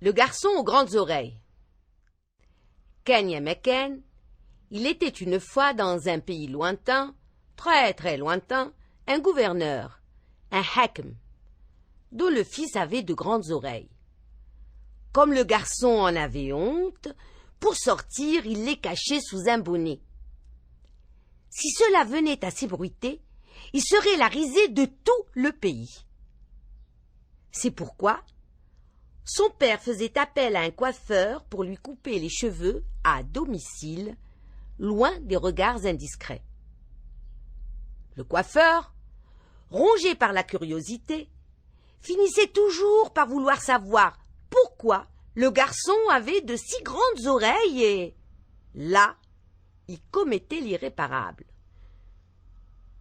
Le garçon aux grandes oreilles. Kenya Meken, il était une fois dans un pays lointain, très très lointain, un gouverneur, un hakim, dont le fils avait de grandes oreilles. Comme le garçon en avait honte, pour sortir, il les cachait sous un bonnet. Si cela venait à s'ébruiter, il serait la risée de tout le pays. C'est pourquoi son père faisait appel à un coiffeur pour lui couper les cheveux à domicile, loin des regards indiscrets. Le coiffeur, rongé par la curiosité, finissait toujours par vouloir savoir pourquoi le garçon avait de si grandes oreilles et, là, il commettait l'irréparable.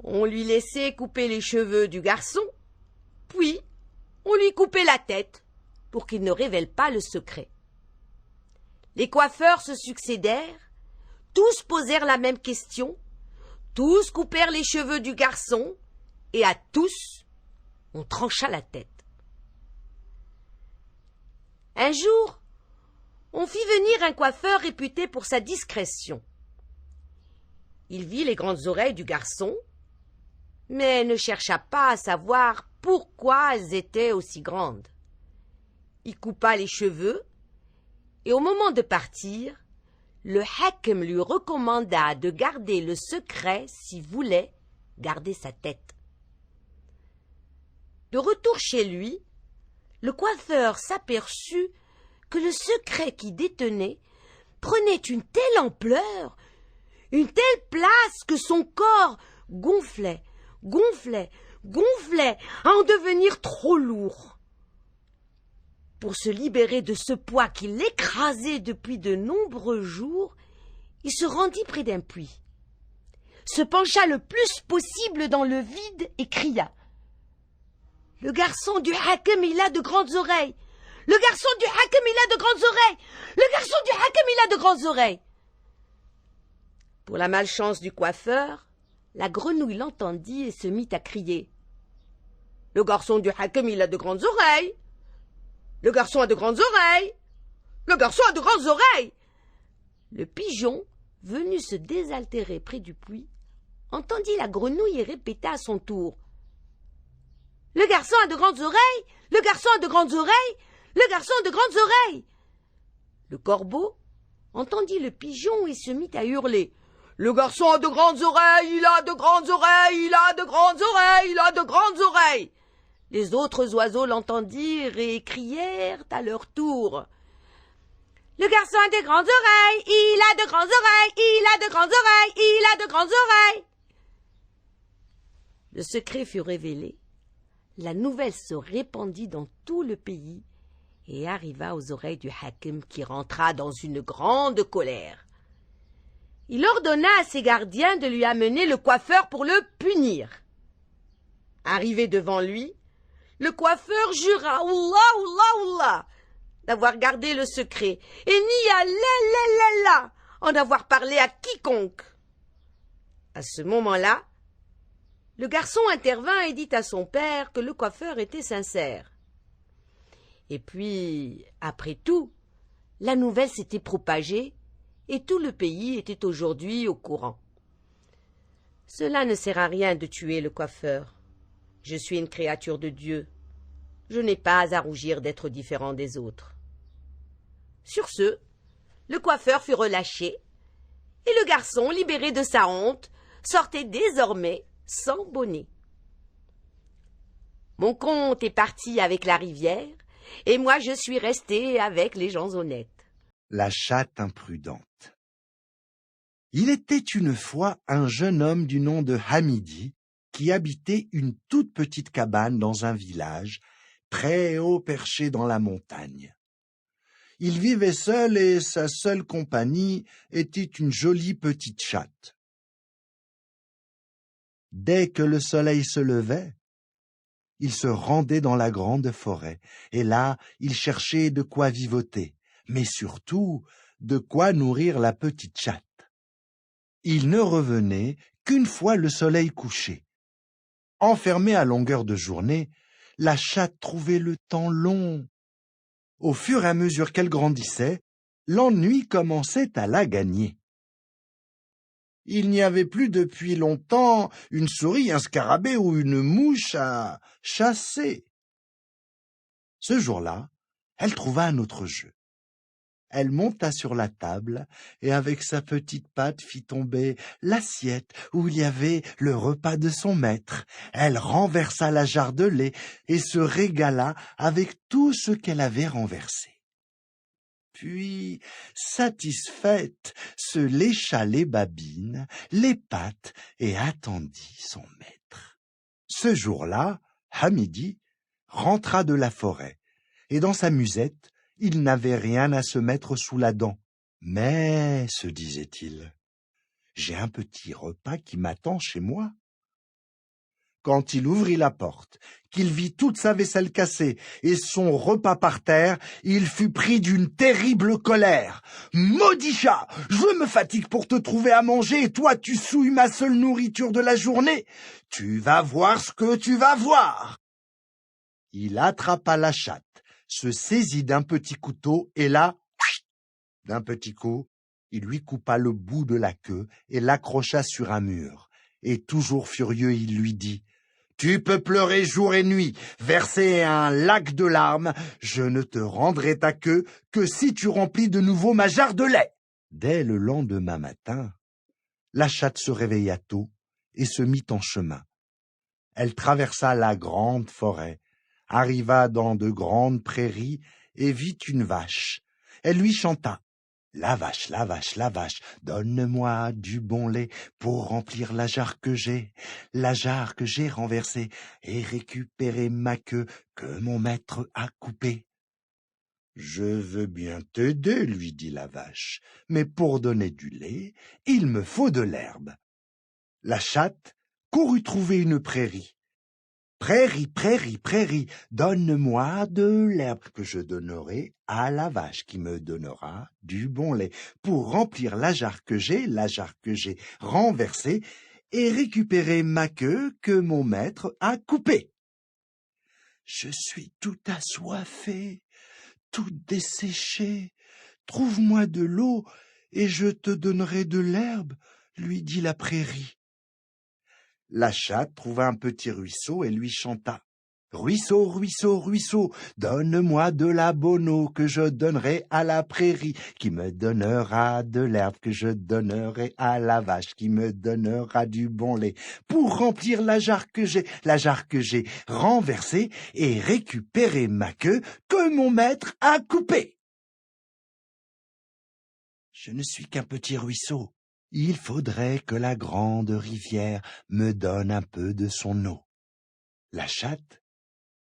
On lui laissait couper les cheveux du garçon, puis on lui coupait la tête pour qu'il ne révèle pas le secret. Les coiffeurs se succédèrent, tous posèrent la même question, tous coupèrent les cheveux du garçon, et à tous, on trancha la tête. Un jour, on fit venir un coiffeur réputé pour sa discrétion. Il vit les grandes oreilles du garçon, mais ne chercha pas à savoir pourquoi elles étaient aussi grandes. Il coupa les cheveux, et au moment de partir, le hakim lui recommanda de garder le secret s'il voulait garder sa tête. De retour chez lui, le coiffeur s'aperçut que le secret qu'il détenait prenait une telle ampleur, une telle place que son corps gonflait, à en devenir trop lourd. Pour se libérer de ce poids qui l'écrasait depuis de nombreux jours, il se rendit près d'un puits, se pencha le plus possible dans le vide et cria « Le garçon du hakim, il a de grandes oreilles! Le garçon du hakim, il a de grandes oreilles! Le garçon du hakim, il a de grandes oreilles !» Pour la malchance du coiffeur, la grenouille l'entendit et se mit à crier « Le garçon du hakim, il a de grandes oreilles! Le garçon a de grandes oreilles! Le garçon a de grandes oreilles !» Le pigeon, venu se désaltérer près du puits, entendit la grenouille et répéta à son tour « Le garçon a de grandes oreilles! Le garçon a de grandes oreilles! Le garçon a de grandes oreilles !» Le corbeau entendit le pigeon et se mit à hurler « Le garçon a de grandes oreilles! Il a de grandes oreilles! Il a de grandes oreilles! Il a de grandes oreilles !» Les autres oiseaux l'entendirent et crièrent à leur tour « Le garçon a de grandes oreilles! Il a de grandes oreilles! Il a de grandes oreilles! Il a de grandes oreilles !» Le secret fut révélé. La nouvelle se répandit dans tout le pays et arriva aux oreilles du hakim qui rentra dans une grande colère. Il ordonna à ses gardiens de lui amener le coiffeur pour le punir. Arrivé devant lui, le coiffeur jura Allah d'avoir gardé le secret et nia en avoir parlé à quiconque. À ce moment-là, le garçon intervint et dit à son père que le coiffeur était sincère. Et puis, après tout, la nouvelle s'était propagée et tout le pays était aujourd'hui au courant. Cela ne sert à rien de tuer le coiffeur. Je suis une créature de Dieu. Je n'ai pas à rougir d'être différent des autres. Sur ce, le coiffeur fut relâché et le garçon, libéré de sa honte, sortait désormais sans bonnet. Mon conte est parti avec la rivière, et moi je suis resté avec les gens honnêtes. La chatte imprudente. Il était une fois un jeune homme du nom de Hamidi qui habitait une toute petite cabane dans un village, très haut perché dans la montagne. Il vivait seul et sa seule compagnie était une jolie petite chatte. Dès que le soleil se levait, il se rendait dans la grande forêt, et là, il cherchait de quoi vivoter, mais surtout de quoi nourrir la petite chatte. Il ne revenait qu'une fois le soleil couché. Enfermée à longueur de journée, la chatte trouvait le temps long. Au fur et à mesure qu'elle grandissait, l'ennui commençait à la gagner. Il n'y avait plus depuis longtemps une souris, un scarabée ou une mouche à chasser. Ce jour-là, elle trouva un autre jeu. Elle monta sur la table et avec sa petite patte fit tomber l'assiette où il y avait le repas de son maître. Elle renversa la jarre de lait et se régala avec tout ce qu'elle avait renversé. Puis, satisfaite, se lécha les babines, les pattes et attendit son maître. Ce jour-là, Hamidi rentra de la forêt et dans sa musette, il n'avait rien à se mettre sous la dent. Mais, se disait-il, j'ai un petit repas qui m'attend chez moi. Quand il ouvrit la porte, qu'il vit toute sa vaisselle cassée et son repas par terre, il fut pris d'une terrible colère. « Maudit chat, je me fatigue pour te trouver à manger et toi tu souilles ma seule nourriture de la journée. Tu vas voir ce que tu vas voir !» Il attrapa la chatte, se saisit d'un petit couteau et là, d'un petit coup, il lui coupa le bout de la queue et l'accrocha sur un mur. Et toujours furieux, il lui dit « Tu peux pleurer jour et nuit, verser un lac de larmes, je ne te rendrai ta queue que si tu remplis de nouveau ma jarre de lait. » Dès le lendemain matin, la chatte se réveilla tôt et se mit en chemin. Elle traversa la grande forêt, arriva dans de grandes prairies et vit une vache. Elle lui chanta. La vache, donne-moi du bon lait pour remplir la jarre que j'ai renversée et récupérer ma queue que mon maître a coupée. Je veux bien t'aider, lui dit la vache, mais pour donner du lait, il me faut de l'herbe. La chatte courut trouver une prairie. Prairie, prairie, prairie, donne-moi de l'herbe que je donnerai à la vache qui me donnera du bon lait pour remplir la jarre que j'ai renversée et récupérer ma queue que mon maître a coupée. Je suis tout assoiffé, tout desséché. Trouve-moi de l'eau et je te donnerai de l'herbe, lui dit la prairie. La chatte trouva un petit ruisseau et lui chanta. Ruisseau, ruisseau, ruisseau, donne-moi de la bonne eau que je donnerai à la prairie, qui me donnera de l'herbe que je donnerai à la vache, qui me donnera du bon lait, pour remplir la jarre que j'ai renversée et récupérer ma queue que mon maître a coupée. Je ne suis qu'un petit ruisseau. Il faudrait que la grande rivière me donne un peu de son eau. La chatte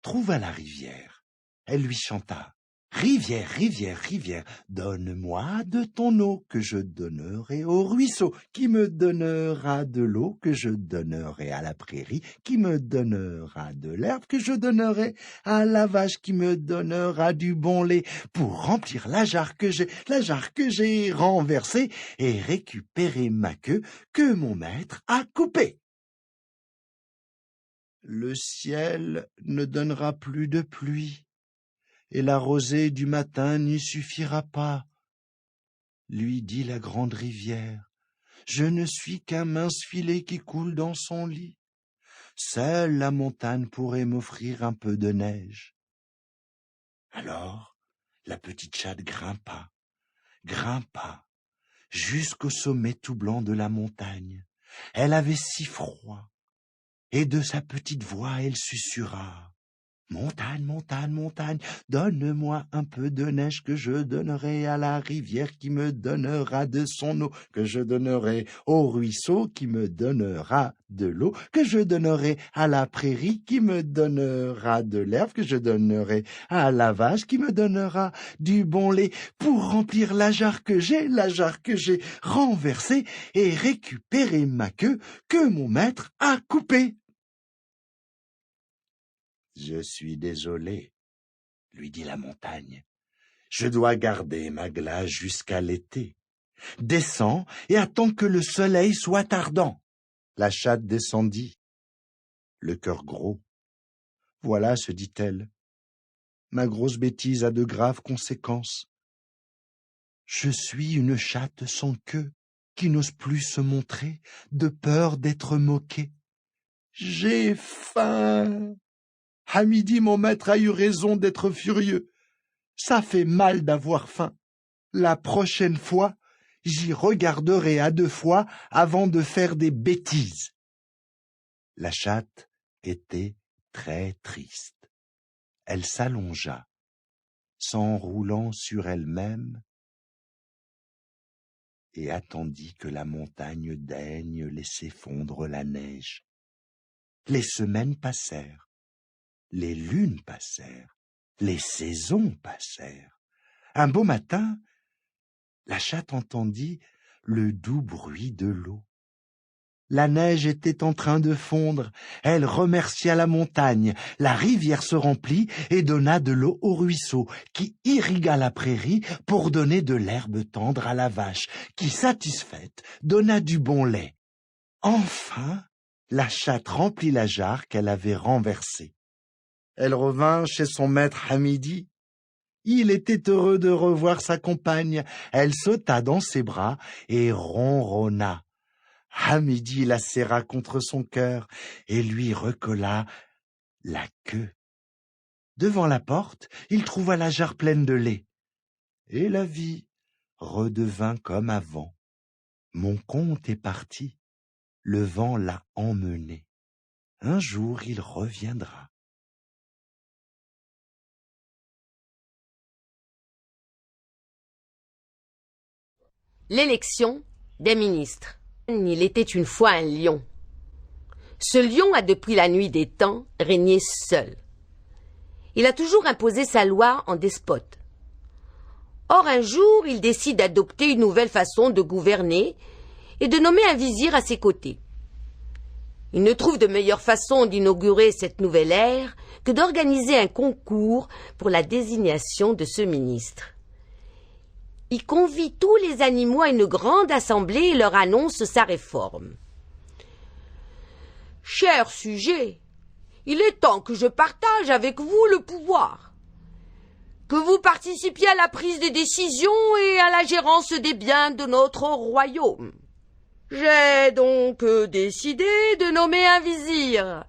trouva la rivière. Elle lui chanta. Rivière, rivière, rivière, donne-moi de ton eau que je donnerai au ruisseau, qui me donnera de l'eau que je donnerai à la prairie, qui me donnera de l'herbe que je donnerai à la vache, qui me donnera du bon lait pour remplir la jarre que j'ai renversée et récupérer ma queue que mon maître a coupée. Le ciel ne donnera plus de pluie. Et la rosée du matin n'y suffira pas, lui dit la grande rivière. Je ne suis qu'un mince filet qui coule dans son lit. Seule la montagne pourrait m'offrir un peu de neige. Alors, la petite chatte grimpa, jusqu'au sommet tout blanc de la montagne. Elle avait si froid, et de sa petite voix elle susurra. Montagne, montagne, montagne, donne-moi un peu de neige que je donnerai à la rivière qui me donnera de son eau, que je donnerai au ruisseau qui me donnera de l'eau, que je donnerai à la prairie qui me donnera de l'herbe, que je donnerai à la vache qui me donnera du bon lait pour remplir la jarre que j'ai renversée et récupérer ma queue que mon maître a coupée. Je suis désolé, lui dit la montagne. Je dois garder ma glace jusqu'à l'été. Descends et attends que le soleil soit ardent. La chatte descendit, le cœur gros. Voilà, se dit-elle, Ma grosse bêtise a de graves conséquences. Je suis une chatte sans queue qui n'ose plus se montrer de peur d'être moquée. J'ai faim. Hamidi, mon maître, a eu raison d'être furieux. Ça fait mal d'avoir faim. La prochaine fois, j'y regarderai à 2 fois avant de faire des bêtises. La chatte était très triste. Elle s'allongea, s'enroulant sur elle-même, et attendit que la montagne daigne laisser fondre la neige. Les semaines passèrent, les lunes passèrent, les saisons passèrent. Un beau matin, la chatte entendit le doux bruit de l'eau. La neige était en train de fondre. Elle remercia la montagne. La rivière se remplit et donna de l'eau au ruisseau, qui irrigua la prairie pour donner de l'herbe tendre à la vache, qui, satisfaite, donna du bon lait. Enfin, la chatte remplit la jarre qu'elle avait renversée. Elle revint chez son maître Hamidi. Il était heureux de revoir sa compagne. Elle sauta dans ses bras et ronronna. Hamidi la serra contre son cœur et lui recolla la queue. Devant la porte, il trouva la jarre pleine de lait. Et la vie redevint comme avant. Mon conte est parti, le vent l'a emmené. Un jour il reviendra. L'élection des ministres. Il était une fois un lion. Ce lion a depuis la nuit des temps régné seul. Il a toujours imposé sa loi en despote. Or un jour, il décide d'adopter une nouvelle façon de gouverner et de nommer un vizir à ses côtés. Il ne trouve de meilleure façon d'inaugurer cette nouvelle ère que d'organiser un concours pour la désignation de ce ministre. Il convie tous les animaux à une grande assemblée et leur annonce sa réforme. « Chers sujets, il est temps que je partage avec vous le pouvoir, que vous participiez à la prise des décisions et à la gérance des biens de notre royaume. J'ai donc décidé de nommer un vizir.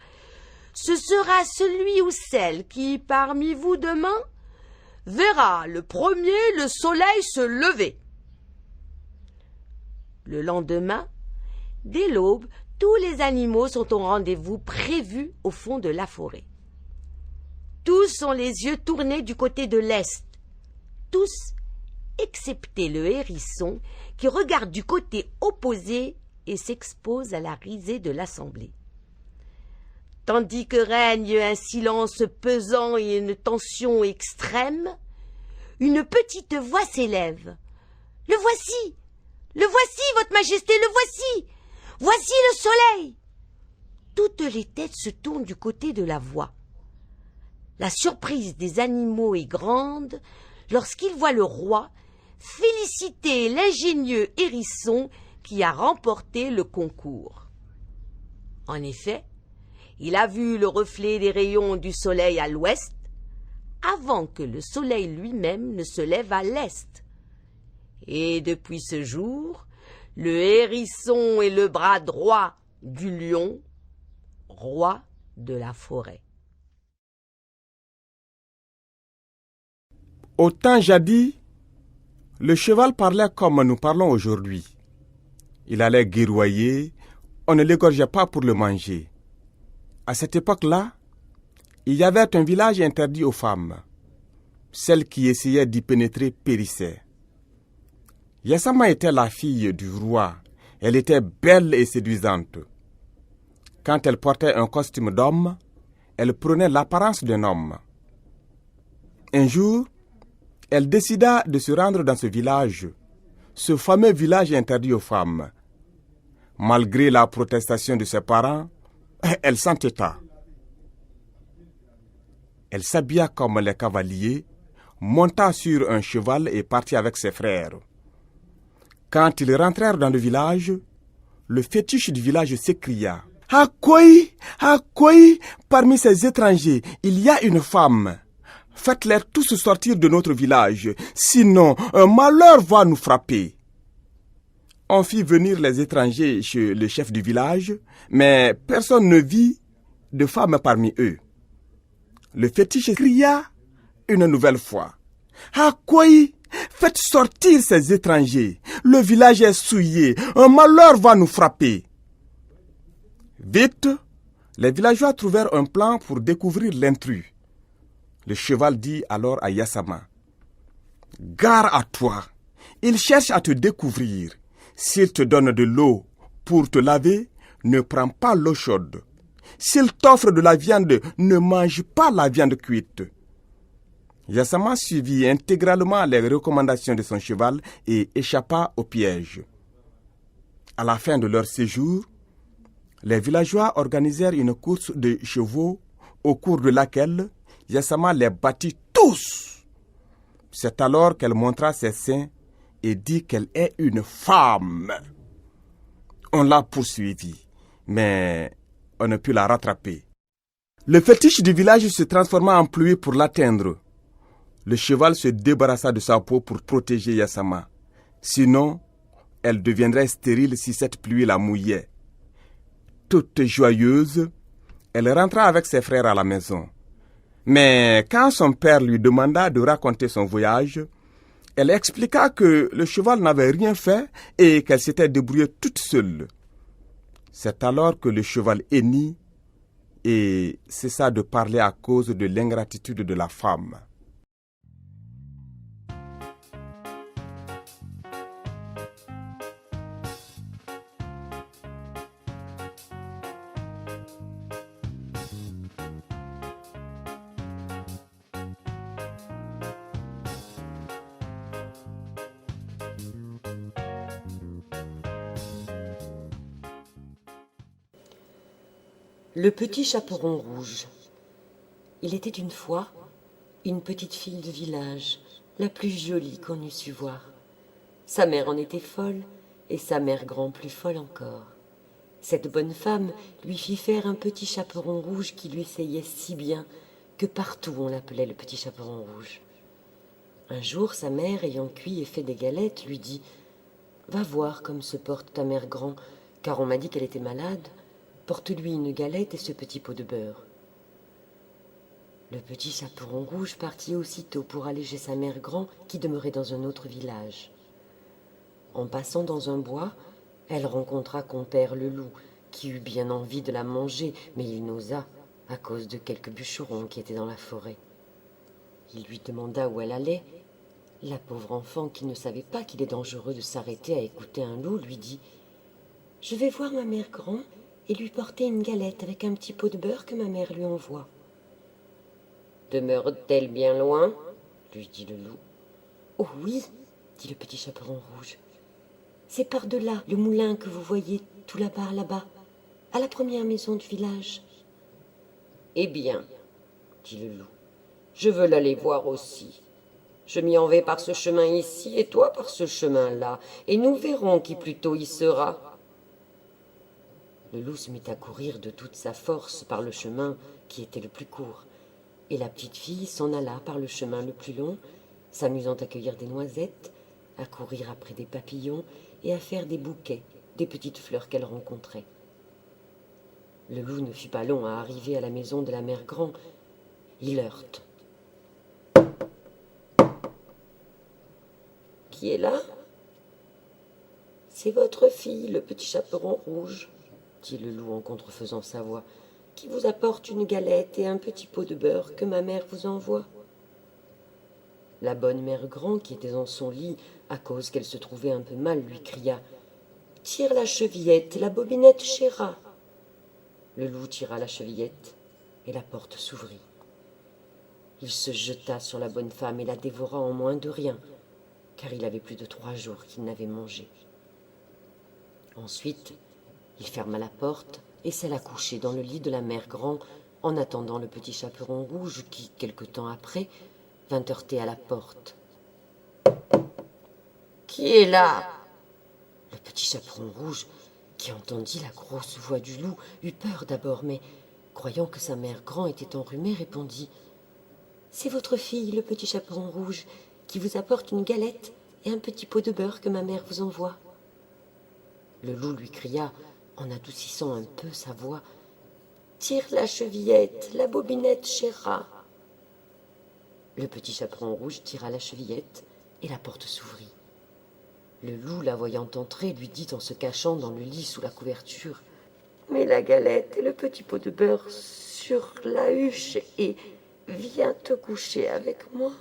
Ce sera celui ou celle qui, parmi vous demain, verra le premier le soleil se lever. » Le lendemain, dès l'aube, tous les animaux sont au rendez-vous prévu au fond de la forêt. Tous ont les yeux tournés du côté de l'est. Tous, excepté le hérisson, qui regarde du côté opposé et s'expose à la risée de l'assemblée. Tandis que règne un silence pesant et une tension extrême, une petite voix s'élève. « Le voici! Le voici, votre majesté, le voici! Voici le soleil !» Toutes les têtes se tournent du côté de la voix. La surprise des animaux est grande lorsqu'ils voient le roi féliciter l'ingénieux hérisson qui a remporté le concours. En effet, il a vu le reflet des rayons du soleil à l'ouest avant que le soleil lui-même ne se lève à l'est. Et depuis ce jour, le hérisson est le bras droit du lion, roi de la forêt. Au temps jadis, le cheval parlait comme nous parlons aujourd'hui. Il allait guerroyer, on ne l'égorgeait pas pour le manger. À cette époque-là, il y avait un village interdit aux femmes. Celle qui essayait d'y pénétrer périssait. Yassama était la fille du roi. Elle était belle et séduisante. Quand elle portait un costume d'homme, elle prenait l'apparence d'un homme. Un jour, elle décida de se rendre dans ce village, ce fameux village interdit aux femmes. Malgré la protestation de ses parents, elle s'entêta. Elle s'habilla comme les cavaliers, monta sur un cheval et partit avec ses frères. Quand ils rentrèrent dans le village, le fétiche du village s'écria. « Akoi, Akoi, parmi ces étrangers, il y a une femme. Faites-les tous sortir de notre village, sinon un malheur va nous frapper. » On fit venir les étrangers chez le chef du village, mais personne ne vit de femme parmi eux. Le fétiche cria une nouvelle fois. « Akoy, faites sortir ces étrangers, le village est souillé, un malheur va nous frapper. » Vite, les villageois trouvèrent un plan pour découvrir l'intrus. Le cheval dit alors à Yassama, « Gare à toi, il cherche à te découvrir. S'il te donne de l'eau pour te laver, ne prends pas l'eau chaude. S'il t'offre de la viande, ne mange pas la viande cuite. » Yassama suivit intégralement les recommandations de son cheval et échappa au piège. À la fin de leur séjour, les villageois organisèrent une course de chevaux au cours de laquelle Yassama les battit tous. C'est alors qu'elle montra ses seins et dit qu'elle est une femme. On l'a poursuivie, mais on ne put la rattraper. Le fétiche du village se transforma en pluie pour l'atteindre. Le cheval se débarrassa de sa peau pour protéger Yassama. Sinon, elle deviendrait stérile si cette pluie la mouillait. Toute joyeuse, elle rentra avec ses frères à la maison. Mais quand son père lui demanda de raconter son voyage, elle expliqua que le cheval n'avait rien fait et qu'elle s'était débrouillée toute seule. C'est alors que le cheval hennit et cessa de parler à cause de l'ingratitude de la femme. Le petit chaperon rouge. Il était une fois une petite fille de village, la plus jolie qu'on eût su voir. Sa mère en était folle, et sa mère grand plus folle encore. Cette bonne femme lui fit faire un petit chaperon rouge qui lui seyait si bien que partout on l'appelait le petit chaperon rouge. Un jour, sa mère, ayant cuit et fait des galettes, lui dit « Va voir comme se porte ta mère grand, car on m'a dit qu'elle était malade. Porte-lui une galette et ce petit pot de beurre. » Le petit chaperon rouge partit aussitôt pour aller chez sa mère grand qui demeurait dans un autre village. En passant dans un bois, elle rencontra compère le loup, qui eut bien envie de la manger, mais il n'osa, à cause de quelques bûcherons qui étaient dans la forêt. Il lui demanda où elle allait. La pauvre enfant, qui ne savait pas qu'il est dangereux de s'arrêter à écouter un loup, lui dit « Je vais voir ma mère grand et lui porter une galette avec un petit pot de beurre que ma mère lui envoie. » « Demeure-t-elle bien loin ?» lui dit le loup. « Oh oui, » dit le petit chaperon rouge. « C'est par-delà le moulin que vous voyez tout là-bas, à la première maison du village. »« Eh bien, » dit le loup, « je veux l'aller voir aussi. Je m'y en vais par ce chemin ici et toi par ce chemin-là, et nous verrons qui plus tôt y sera. » Le loup se mit à courir de toute sa force par le chemin qui était le plus court, et la petite fille s'en alla par le chemin le plus long, s'amusant à cueillir des noisettes, à courir après des papillons et à faire des bouquets des petites fleurs qu'elle rencontrait. Le loup ne fut pas long à arriver à la maison de la mère grand. Il heurte. « Qui est là ?»« C'est votre fille, le petit chaperon rouge, » dit le loup en contrefaisant sa voix, « qui vous apporte une galette et un petit pot de beurre que ma mère vous envoie. » La bonne mère grand, qui était dans son lit, à cause qu'elle se trouvait un peu mal, lui cria « Tire la chevillette, la bobinette chéra. » Le loup tira la chevillette, et la porte s'ouvrit. Il se jeta sur la bonne femme et la dévora en moins de rien, car il avait plus de 3 jours qu'il n'avait mangé. Ensuite, il ferma la porte et s'alla coucher dans le lit de la mère grand en attendant le petit chaperon rouge qui, quelque temps après, vint heurter à la porte. « Qui est là ?» Le petit chaperon rouge, qui entendit la grosse voix du loup, eut peur d'abord, mais, croyant que sa mère grand était enrhumée, répondit « c'est votre fille, le petit chaperon rouge, qui vous apporte une galette et un petit pot de beurre que ma mère vous envoie. » Le loup lui cria, en adoucissant un peu sa voix, « Tire la chevillette, la bobinette chéra. » Le petit chaperon rouge tira la chevillette et la porte s'ouvrit. Le loup, la voyant entrer, lui dit en se cachant dans le lit sous la couverture, « Mets la galette et le petit pot de beurre sur la huche et viens te coucher avec moi. »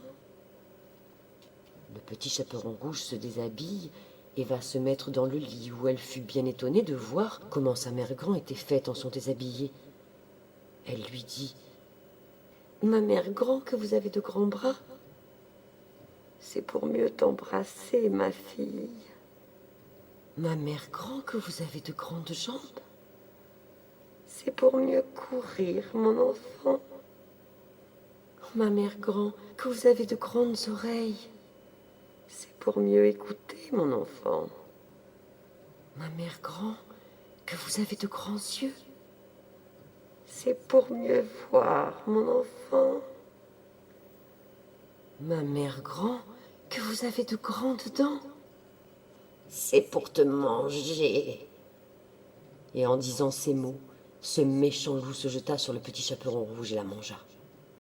Le petit chaperon rouge se déshabille et va se mettre dans le lit où elle fut bien étonnée de voir comment sa mère grand était faite en son déshabillé. Elle lui dit, « Ma mère grand, que vous avez de grands bras. C'est pour mieux t'embrasser, ma fille. Ma mère grand, que vous avez de grandes jambes. C'est pour mieux courir, mon enfant. Ma mère grand, que vous avez de grandes oreilles. C'est pour mieux écouter, mon enfant. Ma mère grand, que vous avez de grands yeux. C'est pour mieux voir, mon enfant. Ma mère grand, que vous avez de grandes dents. C'est pour te manger. » Et en disant ces mots, ce méchant loup se jeta sur le petit chaperon rouge et la mangea.